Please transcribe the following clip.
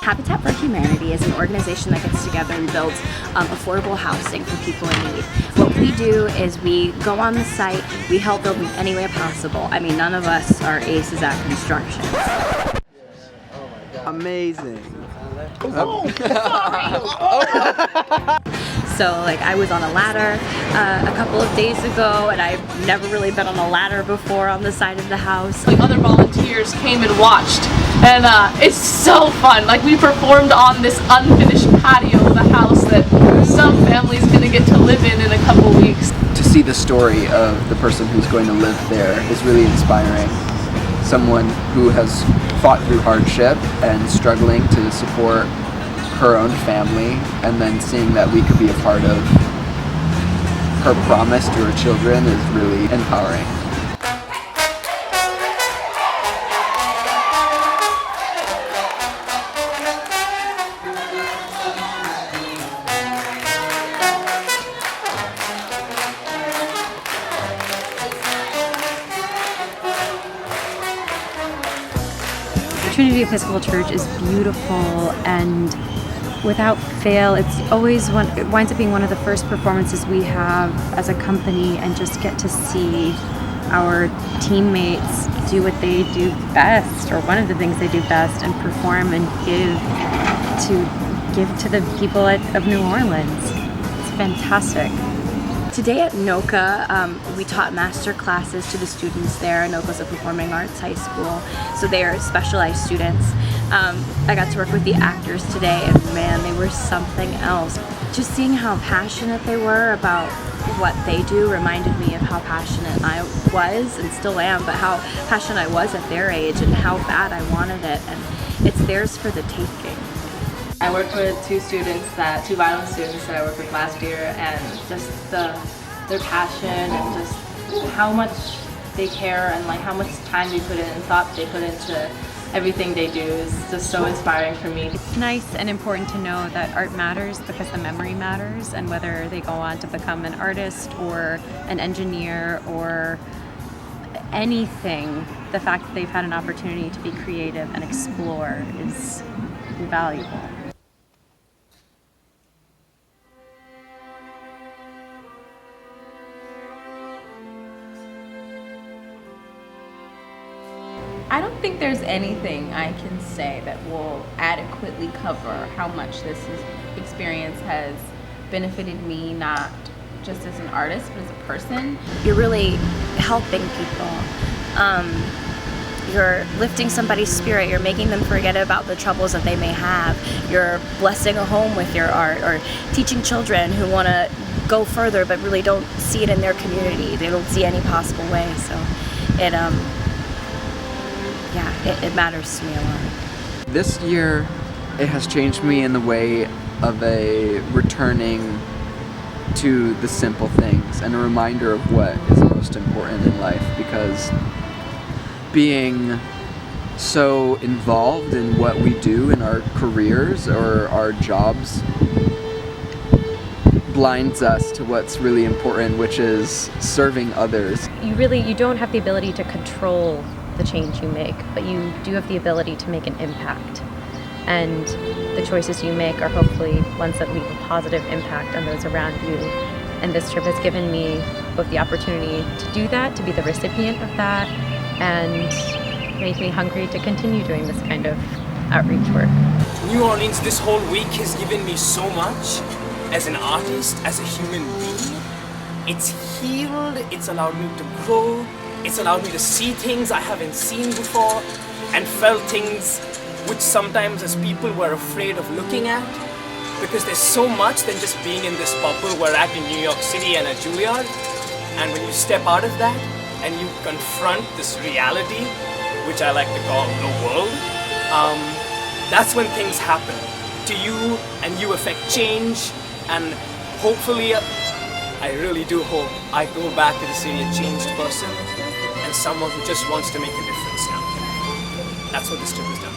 Habitat for Humanity is an organization that gets together and builds affordable housing for people in need. What we do is we go on the site, we help build in any way possible. I mean, none of us are aces at construction. Amazing. Oh, So like I was on a ladder a couple of days ago, and I've never really been on a ladder before on the side of the house. Like other volunteers came and watched, and it's so fun. Like we performed on this unfinished patio of a house that some family's gonna get to live in a couple weeks. To see the story of the person who's going to live there is really inspiring. Someone who has fought through hardship and struggling to support her own family, and then seeing that we could be a part of her promise to her children is really empowering. Trinity Episcopal Church is beautiful, and without fail, it winds up being one of the first performances we have as a company, and just get to see our teammates do what they do best, or one of the things they do best, and perform and give to the people of New Orleans. It's fantastic. Today at NOCA, we taught master classes to the students there. NOCA's a performing arts high school, so they are specialized students. I got to work with the actors today, and man, they were something else. Just seeing how passionate they were about what they do reminded me of how passionate I was, and still am, but how passionate I was at their age and how bad I wanted it, and it's theirs for the taking. I worked with two violin students that I worked with last year, and just their passion and just how much they care, and like how much time they put in and thought they put into everything they do is just so inspiring for me. It's nice and important to know that art matters because the memory matters, and whether they go on to become an artist or an engineer or anything, the fact that they've had an opportunity to be creative and explore is invaluable. I don't think there's anything I can say that will adequately cover how much this experience has benefited me, not just as an artist, but as a person. You're really helping people. You're lifting somebody's spirit. You're making them forget about the troubles that they may have. You're blessing a home with your art, or teaching children who want to go further but really don't see it in their community. They don't see any possible way. So it matters to me a lot. This year, it has changed me in the way of a returning to the simple things and a reminder of what is most important in life, because being so involved in what we do in our careers or our jobs blinds us to what's really important, which is serving others. You don't have the ability to control the change you make, but you do have the ability to make an impact. And the choices you make are hopefully ones that leave a positive impact on those around you. And this trip has given me both the opportunity to do that, to be the recipient of that, and make me hungry to continue doing this kind of outreach work. New Orleans this whole week has given me so much as an artist, as a human being. It's healed, it's allowed me to grow, it's allowed me to see things I haven't seen before, and felt things which sometimes as people we're afraid of looking at, because there's so much than just being in this bubble we're at in New York City and at Juilliard. And when you step out of that and you confront this reality, which I like to call the world, that's when things happen to you, and you affect change. And hopefully, I really do hope I go back to the city a changed person, and someone who just wants to make a difference now. That's what this trip has done.